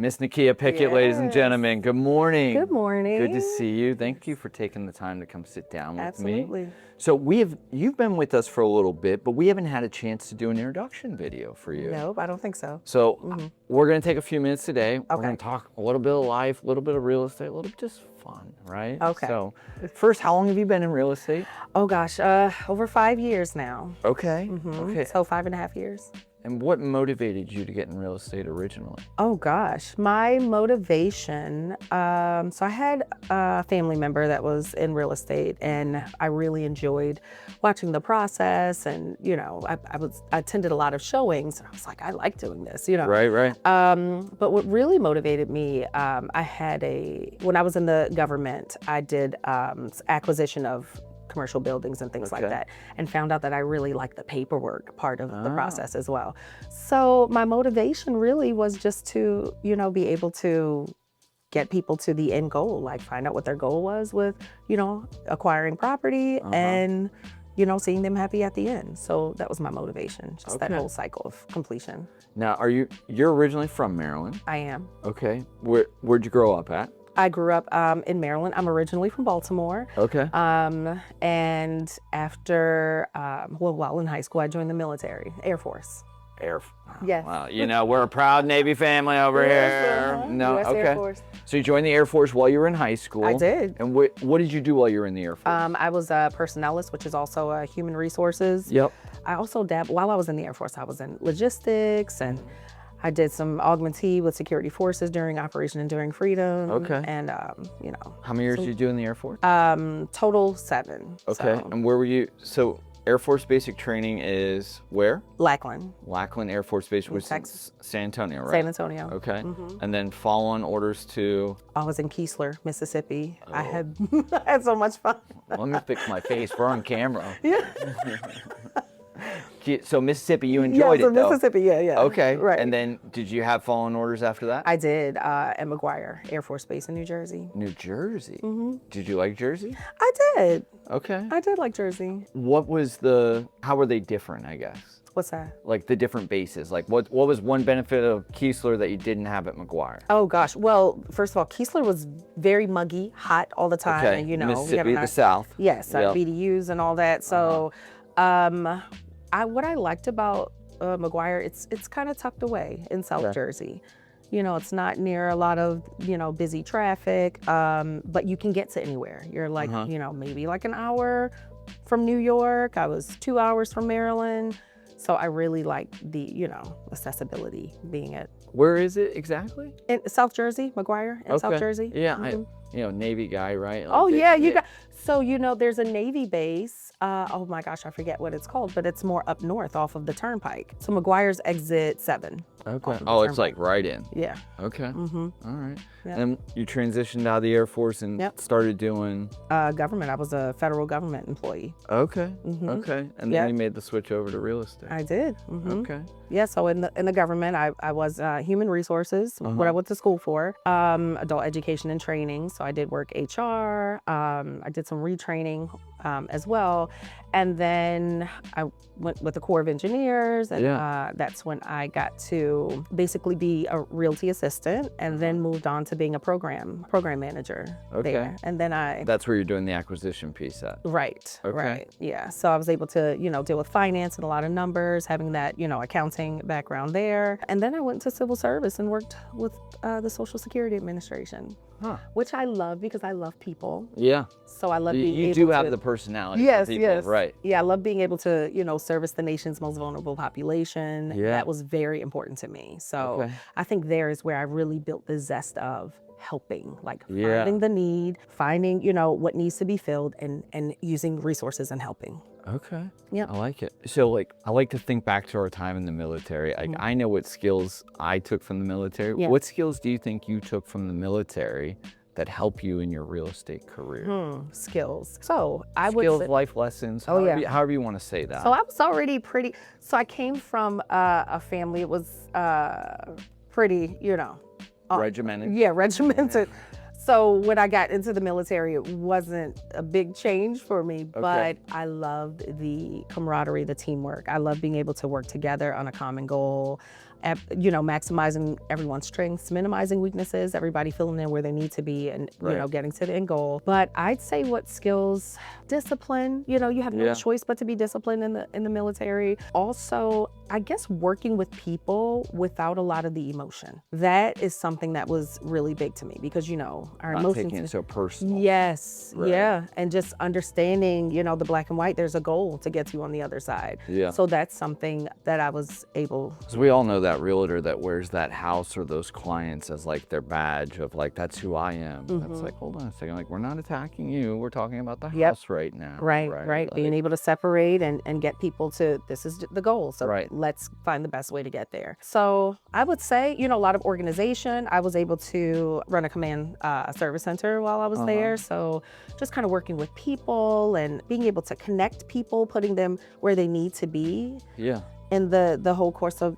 Miss Nikia Pickett, Yes. ladies and gentlemen. Good morning. Good morning. Good to see you. Thank you for taking the time to come sit down with me. Absolutely. So you've been with us for a little bit, but we haven't had a chance to do an introduction video for you. Nope, I don't think so. So we're going to take a few minutes today. We're Okay. going to talk a little bit of life, a little bit of real estate, a little bit just fun, right? Okay. So first, how long have you been in real estate? Oh gosh, over 5 years now. Okay. Okay. So 5.5 years. And what motivated you to get in real estate originally? Oh gosh, my motivation. So I had a family member that was in real estate, and I really enjoyed watching the process. And I attended a lot of showings, and I was like, I like doing this. Right. But what really motivated me, when I was in the government, I did acquisition of commercial buildings and things like that, and found out that I really liked the paperwork part of the process as well. So my motivation really was just to, be able to get people to the end goal, like find out what their goal was with, acquiring property and, seeing them happy at the end. So that was my motivation, just that whole cycle of completion. Now, you're originally from Maryland? I am. Okay. Where'd you grow up at? I grew up in Maryland. I'm originally from Baltimore. Okay. And after, while in high school, I joined the military, Air Force. Yes. Wow. We're a proud Navy family over here. No, US okay. Air Force. So you joined the Air Force while you were in high school. I did. And what did you do while you were in the Air Force? I was a personnelist, which is also human resources. Yep. I also while I was in the Air Force, I was in logistics, and I did some augmentee with security forces during Operation Enduring Freedom. Okay. And, How many years did you do in the Air Force? total 7. Okay. So, And where were you? So Air Force basic training is where? Lackland, Lackland Air Force Base, which is Texas. San Antonio, right? San Antonio. Okay. And then follow-on orders to? I was in Keesler, Mississippi. I had I had so much fun. Let me fix my face. We're on camera. Yeah. So Mississippi, you enjoyed so it though? Mississippi, yeah. Okay. Right. And then did you have follow-on orders after that? I did at McGuire Air Force Base in New Jersey. New Jersey? Did you like Jersey? I did. Okay. I did like Jersey. How were they different, I guess? What's that? Like the different bases. Like what was one benefit of Keesler that you didn't have at McGuire? Oh gosh. Well, first of all, Keesler was very muggy, hot all the time. Okay. And, we Mississippi, have the South. Yes, Yep. BDUs and all that. So, what I liked about McGuire, it's kind of tucked away in South Jersey. It's not near a lot of, busy traffic, but you can get to anywhere. You're like, maybe like an hour from New York. I was 2 hours from Maryland. So I really liked the, accessibility being at. Where is it exactly? In South Jersey, McGuire in South Jersey. Yeah, Navy guy, right? Oh yeah, there's a Navy base. Oh my gosh, I forget what it's called, but it's more up north off of the turnpike. So McGuire's exit 7. Okay. Oh, it's like right in. Yeah. Okay. All right. Yep. And you transitioned out of the Air Force and started doing? Government. I was a federal government employee. Okay. Okay. And then you made the switch over to real estate. I did. Okay. Yeah. So in the government, I was human resources, what I went to school for, adult education and training. So I did work HR. I did some retraining as well. And then I went with the Corps of Engineers, and that's when I got to basically be a realty assistant, and then moved on to being a program manager there. And then That's where you're doing the acquisition piece at. Right. Okay. Right. Yeah. So I was able to, deal with finance and a lot of numbers, having that, accounting background there. And then I went to civil service and worked with the Social Security Administration. Which I love because I love people. Yeah. So I love being able to. You do have the personality. Yes, for people, yes. Right. Yeah, I love being able to, service the nation's most vulnerable population. Yeah. That was very important to me. So I think there is where I really built the zest of helping, like finding the need, finding, what needs to be filled, and using resources and helping. Okay. Yeah. I like it. So I like to think back to our time in the military. I know what skills I took from the military. Yeah. What skills do you think you took from the military that help you in your real estate career? Skills. So Skills, life lessons. Oh, However you want to say that. So I was already so I came from a family, it was pretty, regimented. Yeah, regimented. So when I got into the military, it wasn't a big change for me, but I loved the camaraderie, the teamwork. I love being able to work together on a common goal. maximizing everyone's strengths, minimizing weaknesses, everybody filling in where they need to be, and getting to the end goal. But I'd say what skills, discipline. You have no choice but to be disciplined in the military. Also, I guess working with people without a lot of the emotion. That is something that was really big to me because our Not emotions. taking it so personal. Yes, Right. yeah, and just understanding, the black and white. There's a goal to get to on the other side. Yeah. So that's something that I was able. Because we all know that realtor that wears that house or those clients as like their badge of like, that's who I am. That's like, hold on a second, like we're not attacking you. We're talking about the house right now. Right. Like, Being able to separate and get people to, this is the goal. So let's find the best way to get there. So I would say, a lot of organization. I was able to run a command service center while I was there. So just kind of working with people and being able to connect people, putting them where they need to be. Yeah. In the whole course of,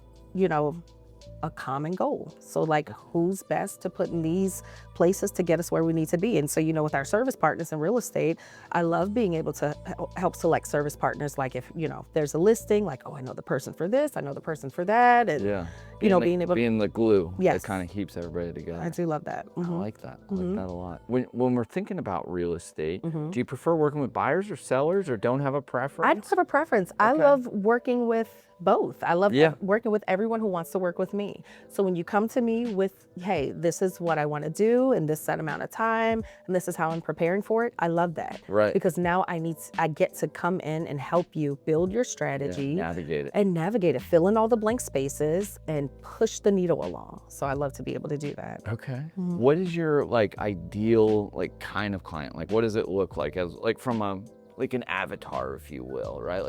a common goal. So like who's best to put in these places to get us where we need to be. And so, with our service partners in real estate, I love being able to help select service partners. Like if, there's a listing, like, oh, I know the person for this, I know the person for that. And, being able to. Being the glue Yes. that kind of keeps everybody together. I do love that. I like that. I like that a lot. When we're thinking about real estate, do you prefer working with buyers or sellers or don't have a preference? I don't have a preference. I love working with both. I love working with everyone who wants to work with me. So when you come to me with, hey, this is what I want to do in this set amount of time, and this is how I'm preparing for it, I love that. Right. Because now I get to come in and help you build your strategy. Navigate it. And navigate it, fill in all the blank spaces and push the needle along. So I love to be able to do that. Okay. What is your ideal kind of client? What does it look like as from an avatar, if you will, right?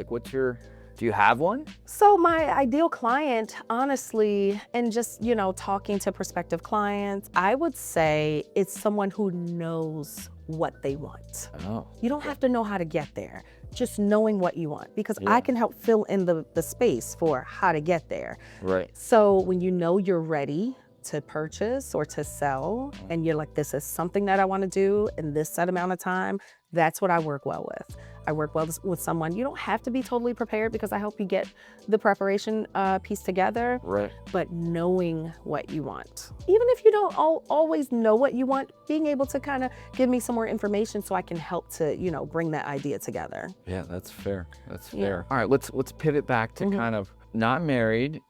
Do you have one? So my ideal client, honestly, and just, talking to prospective clients, I would say it's someone who knows what they want. Oh. You don't have to know how to get there, just knowing what you want, because I can help fill in the space for how to get there. Right. So when you're ready to purchase or to sell, and you're like, this is something that I want to do in this set amount of time, that's what I work well with. I work well with someone. You don't have to be totally prepared because I help you get the preparation piece together. Right. But knowing what you want. Even if you don't always know what you want, being able to kind of give me some more information so I can help to, bring that idea together. Yeah, that's fair. That's fair. All right, let's pivot back to kind of not married.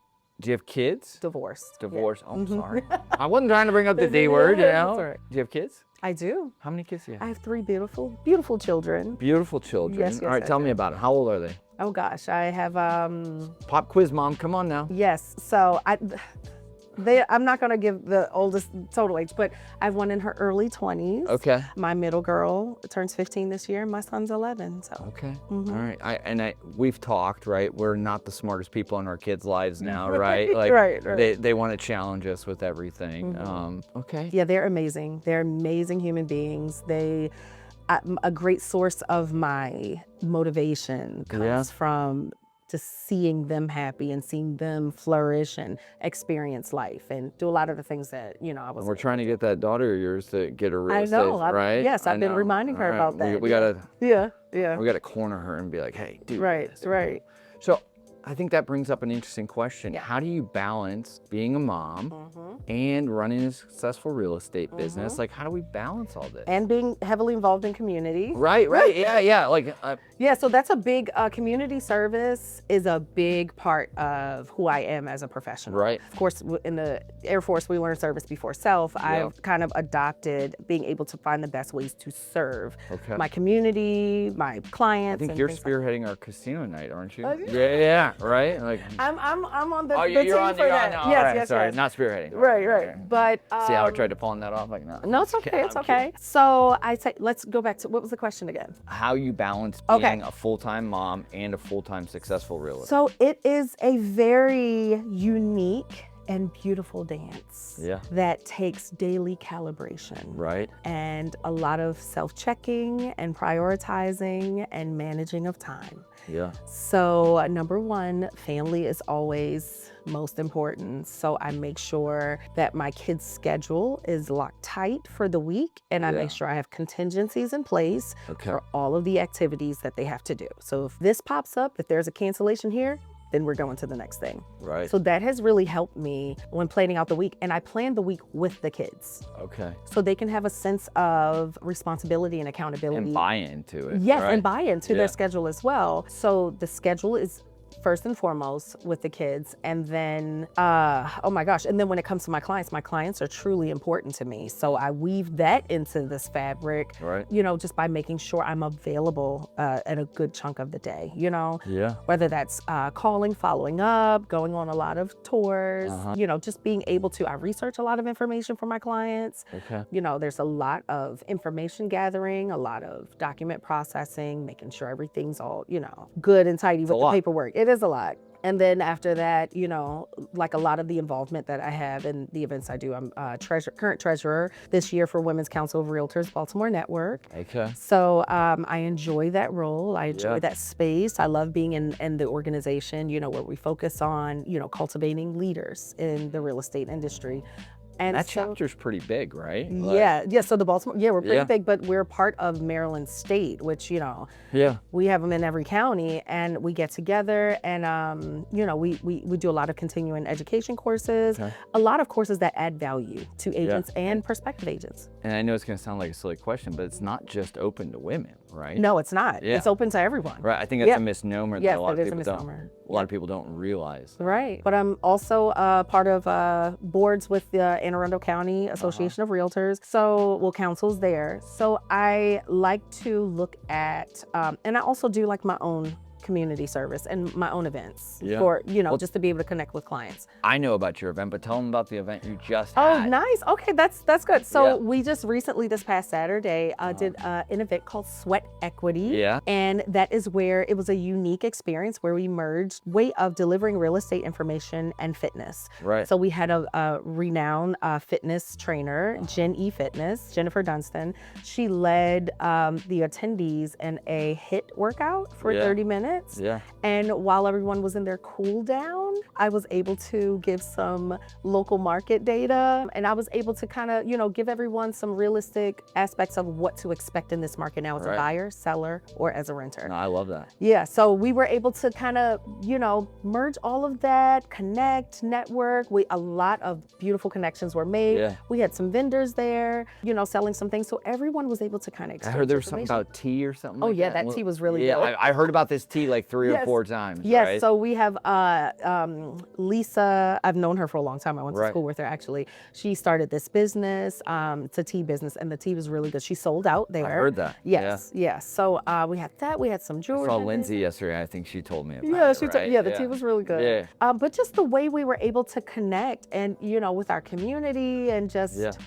Do you have kids? Divorced. Divorce. Oh, I'm sorry. I wasn't trying to bring up the D word, That's all right. Do you have kids? I do. How many kids do you have? I have 3 beautiful children. Beautiful children. Yes, All right, I tell do. me about it. How old are they? Oh gosh, I have Pop quiz, Mom. Come on now. yes. So I'm not gonna give the oldest total age, but I have one in her early 20s. Okay. My middle girl turns 15 this year. My son's 11. So. Okay. All right. We've talked, right? We're not the smartest people in our kids' lives now, right? Right. They want to challenge us with everything. Okay. Yeah, they're amazing. They're amazing human beings. A great source of my motivation comes from just seeing them happy and seeing them flourish and experience life and do a lot of the things that, I was. We're trying to get that daughter of yours to get a real I estate, know. right? Yes, I've been know. reminding her All right. about that. We gotta. Yeah. We gotta corner her and be like, hey, dude. Right. So I think that brings up an interesting question. Yeah. How do you balance being a mom and running a successful real estate business? How do we balance all this? And being heavily involved in community. Right. Yeah. Yeah, so that's a big, community service is a big part of who I am as a professional. Right. Of course, in the Air Force, we learn service before self. I've kind of adopted being able to find the best ways to serve my community, my I clients. think and you're things spearheading our casino night, aren't you? Oh, yeah. Yeah. Right. I'm on the, Oh, the you're team on for the that. on. Yes, All right, yes, sorry, yes. not spearheading. Right. But See how I tried to pawn that off? no, it's okay. It's I'm okay. So I say, let's go back to what was the question again? How you balance Okay. being a full-time mom and a full-time successful realtor. So it is a very unique and beautiful dance that takes daily calibration. Right. And a lot of self-checking and prioritizing and managing of time. Yeah. So number one, family is always most important. So I make sure that my kids' schedule is locked tight for the week, and I make sure I have contingencies in place for all of the activities that they have to do. So if this pops up, if there's a cancellation here, then we're going to the next thing. Right. So that has really helped me when planning out the week. And I plan the week with the kids. Okay. So they can have a sense of responsibility and accountability. And buy into it. Yes, right? and buy into their schedule as well. So the schedule is first and foremost with the kids. And then, oh my gosh. And then when it comes to my clients are truly important to me. So I weave that into this fabric, Right. you know, just by making sure I'm available at a good chunk of the day, you know, Yeah. whether that's calling, following up, going on a lot of tours, you know, just being able to, I research a lot of information for my clients. Okay. You know, there's a lot of information gathering, a lot of document processing, making sure everything's all, you know, good and tidy with the paperwork. It is a lot. And then after that, you know, like a lot of the involvement that I have in the events I do, I'm current treasurer this year for Women's Council of Realtors Baltimore Network. Okay. So I enjoy that role. I enjoy that space. I love being in the organization, you know, where we focus on, you know, cultivating leaders in the real estate industry. And that so, chapter's pretty big, right? Yeah. So the Baltimore, we're pretty big, but we're part of Maryland State, which, you know, we have them in every county, and we get together and, you know, we do a lot of continuing education courses, a lot of courses that add value to agents and prospective agents. And I know it's going to sound like a silly question, but it's not just open to women, right? No, it's not. It's open to everyone. Right. I think that's a misnomer that a lot of people don't realize. Right. But I'm also part of boards with the Anne Arundel County Association of Realtors. So, councils there. So I like to look at, and I also do like my own community service and my own events for, you know, just to be able to connect with clients. I know about your event, but tell them about the event you just had. Oh, nice. Okay, that's good. So we just recently, this past Saturday, did an event called Sweat Equity. Yeah. And that is where it was a unique experience where we merged way of delivering real estate information and fitness. Right. So we had a renowned fitness trainer, Jennifer Dunstan. She led the attendees in a HIIT workout for 30 minutes. Yeah. And while everyone was in their cool down, I was able to give some local market data, and I was able to kind of, you know, give everyone some realistic aspects of what to expect in this market now as a buyer, seller, or as a renter. No, I love that. Yeah, so we were able to kind of, you know, merge all of that, connect, network. A lot of beautiful connections were made. Yeah. We had some vendors there, you know, selling some things. So everyone was able to kind of exchange I heard there was something about tea or something like that. That tea was really good. Yeah, I heard about this tea like 3 or 4 times. Yes, right? so we have Lisa, I've known her for a long time. I went to school with her actually. She started this business, it's a tea business, and the tea was really good. She sold out there. I heard that. Yes. So we had that, we had some jewelry. I saw Lindsay yesterday, I think she told me about it. The tea was really good. Yeah. But just the way we were able to connect and, you know, with our community and just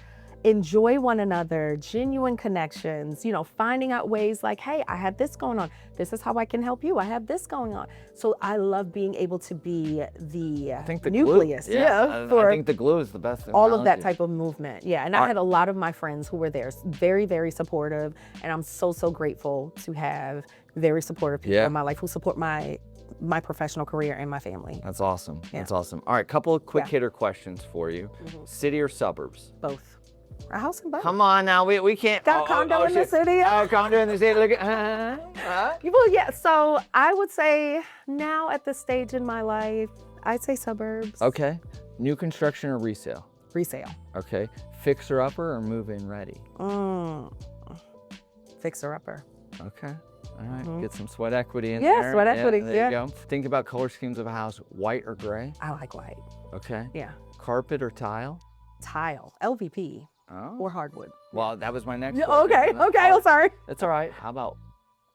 enjoy one another, genuine connections, you know, finding out ways like, hey, I have this going on. This is how I can help you. I have this going on. So I love being able to be the nucleus. Glue. I think the glue is the best. All of that type of movement. Yeah. And I had a lot of my friends who were there, very, very supportive. And I'm so, so grateful to have very supportive people in my life who support my professional career and my family. That's awesome. That's awesome. All right, couple of quick hitter questions for you. City or suburbs? Both. A house in both. Come on now, we can't. Got a condo in the city. Oh, condo in the city. Look at. Well, yeah. So I would say now at this stage in my life, I'd say suburbs. Okay. New construction or resale? Resale. Okay. Fixer upper or move in ready? Fixer upper. Okay. All right. Get some sweat equity in there. Yeah, sweat equity. There you go. Think about color schemes of a house: white or gray? I like white. Okay. Yeah. Carpet or tile? Tile. LVP. Or hardwood. Well, that was my next question. Okay. I'm sorry. That's all right. How about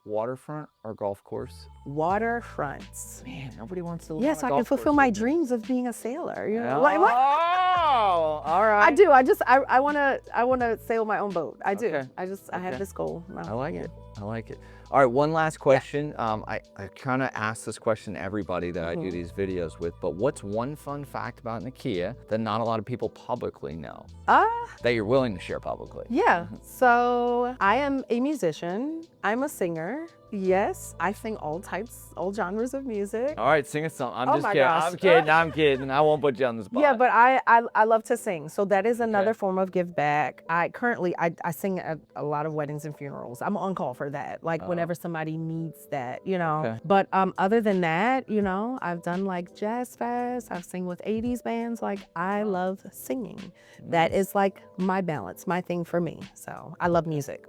waterfront or golf course? Waterfronts. Man, nobody wants to live Yes, on a I golf can fulfill course, my dreams of being a sailor. You know, Oh, all right. I do. I wanna sail my own boat. I do. Okay. I have this goal. I like it. I like it. All right, one last question. I kind of ask this question to everybody that I do these videos with, but what's one fun fact about Nikia that not a lot of people publicly know? That you're willing to share publicly? Yeah. So I am a musician. I'm a singer. Yes, I sing all types, all genres of music. All right, sing a song. I'm Oh just my kidding. gosh. I'm kidding. I'm kidding. I won't put you on the spot. Yeah, but I love to sing. So that is another Okay. form of give back. I currently I sing at a lot of weddings and funerals. I'm on call for that. Like whenever somebody needs that, you know. Okay. But other than that, you know, I've done like jazz fest. I've sing with 80s bands. Like I love singing. That is like my balance, my thing for me. So I love music.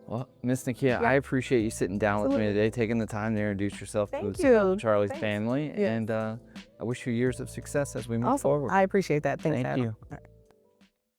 Well, Miss Nikia, I appreciate you sitting down with me today, taking the time to introduce yourself Thank to you. Charlie's Thanks. family, Yes. and I wish you years of success as we move Awesome. forward. I appreciate that. Thanks, Thank Adam. you. All right.